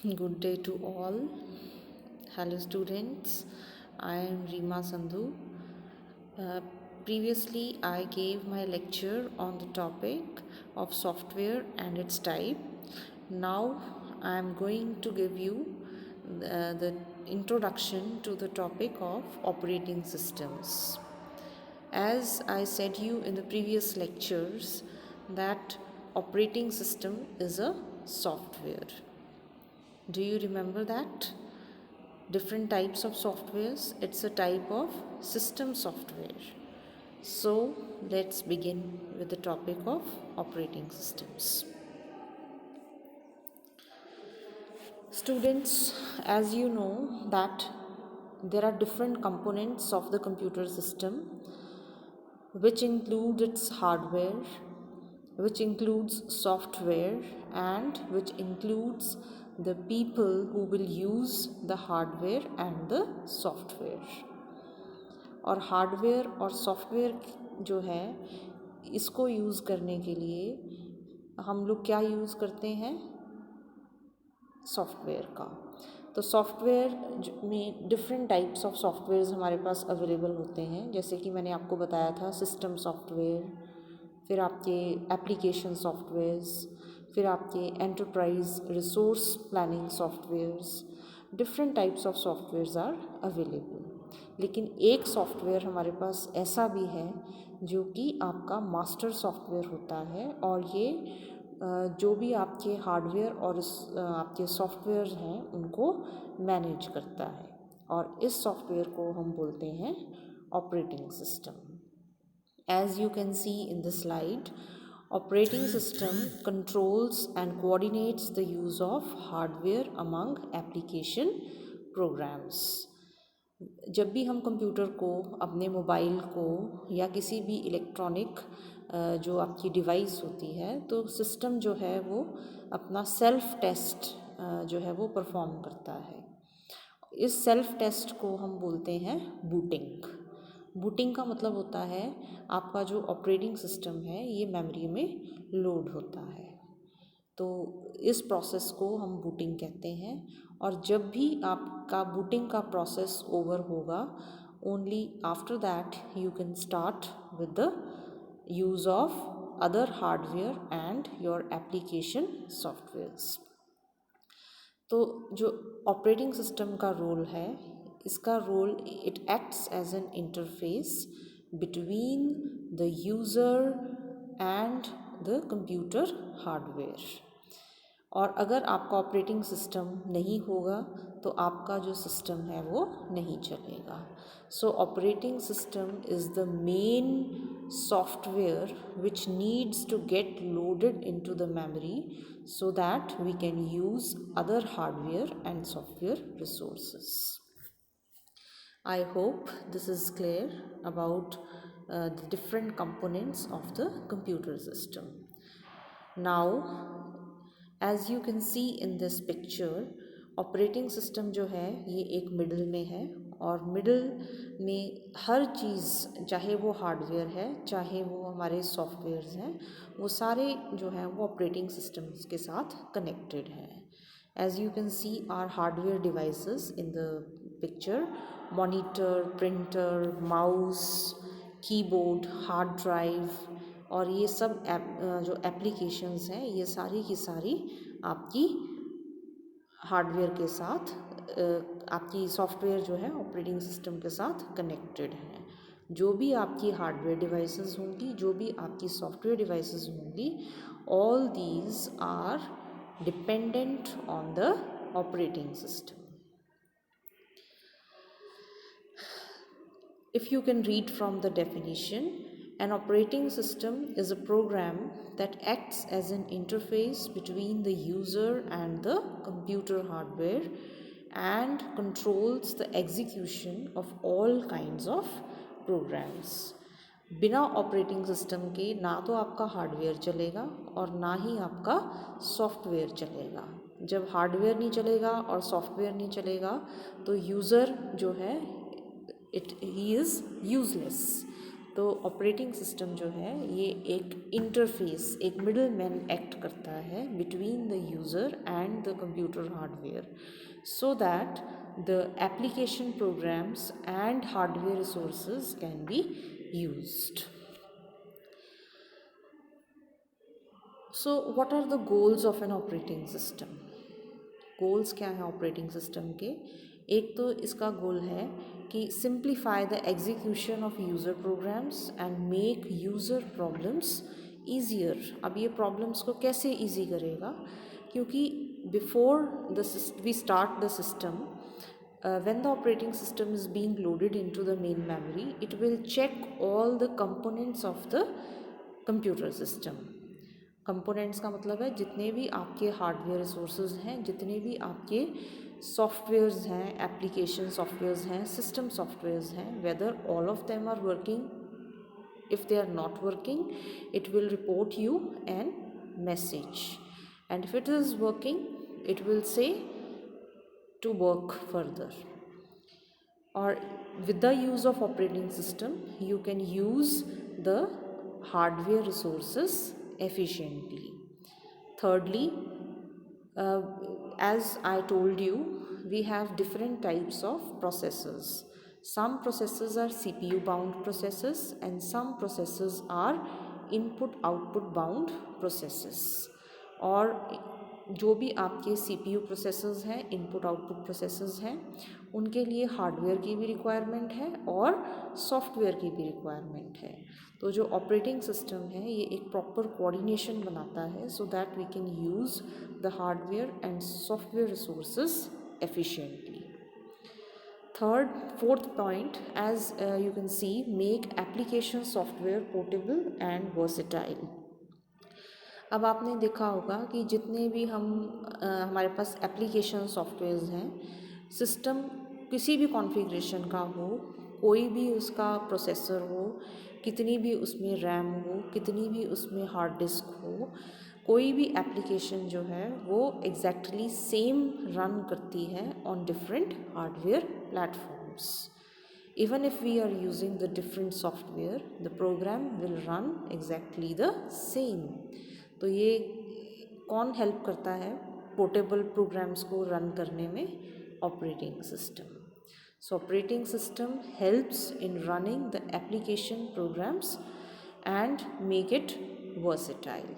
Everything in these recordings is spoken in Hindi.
Good day to all. Hello, students. I am Rima Sandhu. Uh, Previously, I gave my lecture on the topic of software and its type. Now, I am going to give you the introduction to the topic of operating systems. As I said you in the previous lectures, that operating system is a software. Do you remember that? Different types of softwares, it's a type of system software. So let's begin with the topic of operating systems. Students, as you know that there are different components of the computer system, which include its hardware, which includes software, and which includes the people who will use the hardware and the software. और हार्डवेयर और सॉफ्टवेयर जो है इसको यूज़ करने के लिए हम लोग क्या यूज़ करते हैं? सॉफ्टवेयर का। तो सॉफ्टवेयर में डिफरेंट टाइप्स ऑफ सॉफ्टवेयर्स हमारे पास अवेलेबल होते हैं, जैसे कि मैंने आपको बताया था सिस्टम सॉफ्टवेयर, फिर आपके एप्लीकेशन सॉफ्टवेयर्स, फिर आपके enterprise resource planning softwares. Different types of softwares are available. लेकिन एक सॉफ्टवेयर हमारे पास ऐसा भी है जो कि आपका मास्टर सॉफ्टवेयर होता है, और ये जो भी आपके हार्डवेयर और आपके सॉफ्टवेयर हैं उनको मैनेज करता है, और इस सॉफ्टवेयर को हम बोलते हैं operating system. As you can see in the slide, operating system controls and coordinates the use of hardware among application programs. जब भी हम कंप्यूटर को, अपने मोबाइल को या किसी भी इलेक्ट्रॉनिक जो आपकी डिवाइस होती है, तो सिस्टम जो है वो अपना सेल्फ टेस्ट जो है वो परफॉर्म करता है. इस सेल्फ टेस्ट को हम बोलते हैं बूटिंग. बूटिंग का मतलब होता है आपका जो ऑपरेटिंग सिस्टम है ये मेमोरी में लोड होता है. तो इस प्रोसेस को हम बूटिंग कहते हैं. और जब भी आपका बूटिंग का प्रोसेस ओवर होगा, only after that you can start with the use of other hardware and your application softwares. तो जो ऑपरेटिंग सिस्टम का रोल है, इसका role, it acts as an interface between the user and the computer hardware. और अगर आपका ऑपरेटिंग सिस्टम नहीं होगा तो आपका जो सिस्टम है वो नहीं चलेगा. So operating system is the main software which needs to get loaded into the memory so that we can use other hardware and software resources. I hope this is clear about the different components of the computer system. Now, as you can see in this picture, operating system जो है ये एक मिडल में है, और मिडल में हर चीज़, चाहे वो हार्डवेयर है चाहे वो हमारे सॉफ्टवेयर्स हैं, वो सारे जो हैं वो ऑपरेटिंग सिस्टम्स के साथ कनेक्टेड हैं. As you can see are hardware devices in the picture: monitor, printer, mouse, keyboard, hard drive, और ये सब जो एप्लीकेशंस हैं ये सारी की सारी आपकी हार्डवेयर के साथ, आपकी सॉफ्टवेयर जो है ऑपरेटिंग सिस्टम के साथ कनेक्टेड है. जो भी आपकी हार्डवेयर डिवाइसेस होंगी, जो भी आपकी सॉफ्टवेयर डिवाइसेस होंगी, all these are dependent on the operating system. If you can read from the definition, an operating system is a program that acts as an interface between the user and the computer hardware and controls the execution of all kinds of programs. बिना ऑपरेटिंग सिस्टम के ना तो आपका हार्डवेयर चलेगा और ना ही आपका सॉफ्टवेयर चलेगा. जब हार्डवेयर नहीं चलेगा और सॉफ्टवेयर नहीं चलेगा तो यूज़र जो है he is useless. तो ऑपरेटिंग सिस्टम जो है ये एक इंटरफेस, एक मिडल मैन एक्ट करता है between the user and the computer hardware, so that the application programs and hardware resources can be used. So what are the goals of an operating system? Goals क्या हैं ऑपरेटिंग सिस्टम के? एक तो इसका गोल है कि simplify the execution of user programs and make user problems easier. अब ये प्रॉब्लम्स को कैसे ईजी करेगा? क्योंकि before we start the system, when the operating system is being loaded into the main memory, it will check all the components of the computer system. Components का मतलब है जितने भी आपके हार्डवेयर रिसोर्सेज हैं, जितने भी आपके सॉफ्टवेयर्स हैं, एप्लीकेशन सॉफ्टवेयर्स हैं, सिस्टम सॉफ्टवेयर्स हैं, whether all of them are working. If they are not working, it will report you an message, and if it is working, it will say to work further. Or with the use of operating system, you can use the hardware resources efficiently. Thirdly, uh, as I told you, we have different types of processors. Some processors are CPU bound processors and some processors are input output bound processors. और जो भी आपके CPU प्रोसेसर्स हैं, इनपुट आउटपुट प्रोसेसर्स हैं, उनके लिए हार्डवेयर की भी रिक्वायरमेंट है और सॉफ्टवेयर की भी रिक्वायरमेंट है. तो जो ऑपरेटिंग सिस्टम है ये एक प्रॉपर कोऑर्डिनेशन बनाता है so that we can use the hardware and software resources efficiently. Fourth point, as you can see, make application software portable and versatile. अब आपने देखा होगा कि जितने भी हमारे पास एप्लीकेशन सॉफ्टवेयर्स हैं, सिस्टम किसी भी कॉन्फ़िगरेशन का हो, कोई भी उसका प्रोसेसर हो, कितनी भी उसमें रैम हो, कितनी भी उसमें हार्ड डिस्क हो, कोई भी एप्लीकेशन जो है वो एग्जैक्टली सेम रन करती है on different hardware platforms. Even if we are using the different software, the program will run exactly the same. तो ये कौन हेल्प करता है पोर्टेबल प्रोग्राम्स को रन करने में? Operating system. So operating system helps in running the application programs and make it versatile.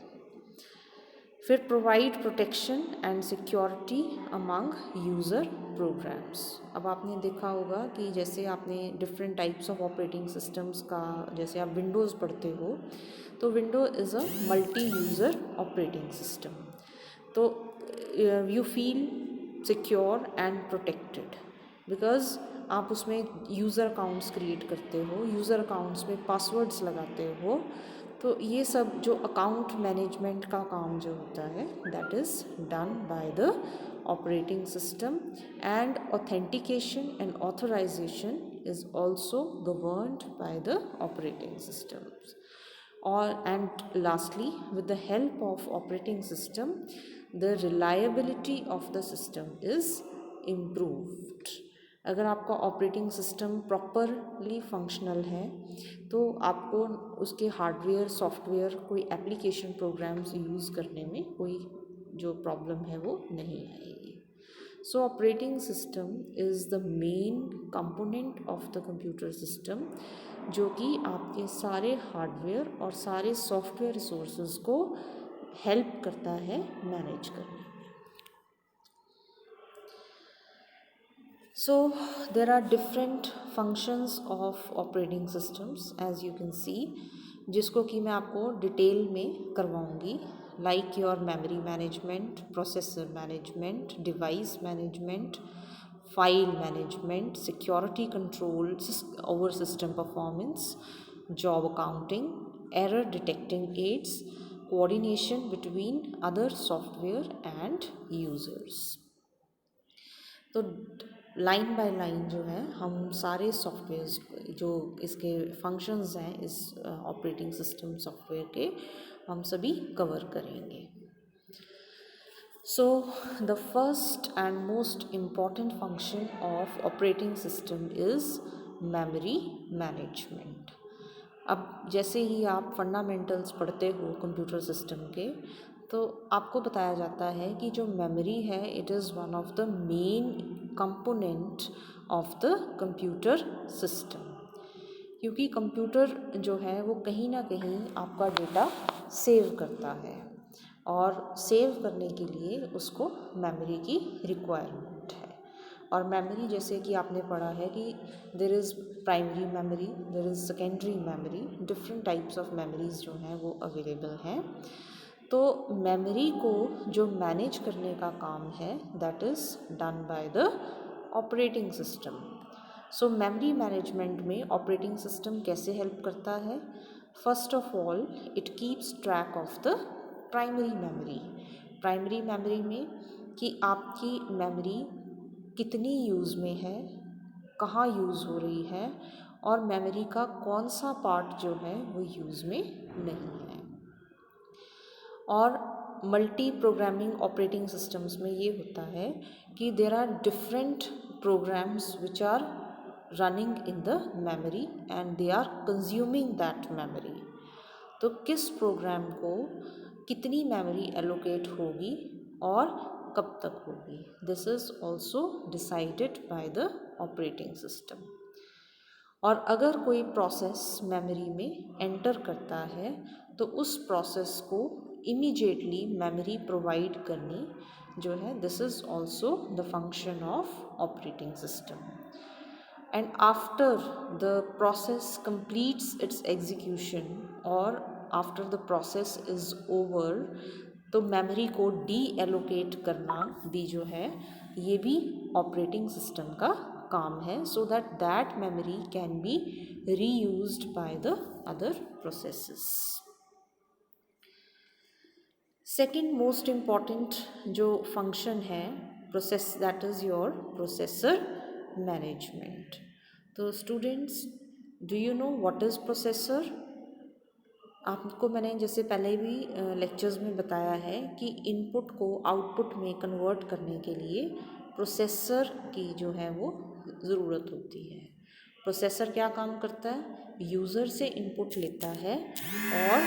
फिर provide protection and security among user programs. अब आपने देखा होगा कि जैसे आपने different types of operating systems का, जैसे आप विंडोज़ पढ़ते हो तो window is a multi user operating system. तो you feel secure and protected because आप उसमें यूज़र अकाउंट्स क्रिएट करते हो, यूज़र अकाउंट्स में पासवर्ड्स लगाते हो. तो ये सब जो अकाउंट मैनेजमेंट का काम जो होता है that is done by the operating system, and authentication and authorization is also governed by the operating systems. और and lastly, with the help of operating system the reliability of the system is improved. अगर आपका ऑपरेटिंग सिस्टम प्रॉपरली फंक्शनल है तो आपको उसके हार्डवेयर सॉफ्टवेयर कोई एप्लीकेशन प्रोग्राम्स यूज़ करने में कोई जो प्रॉब्लम है वो नहीं आएगी. सो operating system is the main component of the computer system जो कि आपके सारे हार्डवेयर और सारे सॉफ्टवेयर रिसोर्सेज को हेल्प करता है मैनेज करने में. So there are different functions of operating systems as you can see, जिसको कि मैं आपको डिटेल में करवाऊँगी, like your memory management, processor management, device management, file management, security control over system performance, job accounting, error detecting aids, coordination between other software and users. तो लाइन बाय लाइन जो है हम सारे सॉफ्टवेयर्स जो इसके फंक्शंस हैं इस ऑपरेटिंग सिस्टम सॉफ्टवेयर के हम सभी कवर करेंगे. So the first and most important function of operating system is memory management. अब जैसे ही आप फंडामेंटल्स पढ़ते हो कंप्यूटर सिस्टम के, तो आपको बताया जाता है कि जो मेमोरी है it is one of the main component of the computer system, क्योंकि कंप्यूटर जो है वो कहीं ना कहीं आपका डेटा सेव करता है और सेव करने के लिए उसको मेमोरी की रिक्वायरमेंट है। और मेमोरी जैसे कि आपने पढ़ा है कि there is primary memory, there is secondary memory, different types of memories जो हैं वो अवेलेबल हैं। तो मेमोरी को जो मैनेज करने का काम है that is done by the operating system. So memory management में ऑपरेटिंग सिस्टम कैसे हेल्प करता है? First of all it keeps track of the primary memory. Primary memory में कि आपकी मेमोरी कितनी यूज़ में है, कहाँ यूज़ हो रही है और मेमोरी का कौन सा पार्ट जो है वो यूज़ में नहीं है। और मल्टी प्रोग्रामिंग ऑपरेटिंग सिस्टम्स में ये होता है कि there are different programs which are running in the memory and they are consuming that memory. तो किस प्रोग्राम को कितनी मेमोरी एलोकेट होगी और कब तक होगी, this is also decided by the operating system. और अगर कोई प्रोसेस मेमोरी में एंटर करता है तो उस प्रोसेस को इमीडिएटली मेमोरी प्रोवाइड करनी जो है this is also the function of operating system. And after the process completes its execution और after the process is over, तो मेमोरी को डी एलोकेट करना भी जो है ये भी ऑपरेटिंग सिस्टम का काम है, so that that memory can be reused by the other processes. Second most important जो फंक्शन है process that is your processor management. तो students, do you know what is processor? आपको मैंने जैसे पहले भी लेक्चर्स में बताया है कि इनपुट को आउटपुट में कन्वर्ट करने के लिए प्रोसेसर की जो है वो ज़रूरत होती है। प्रोसेसर क्या काम करता है? यूज़र से इनपुट लेता है और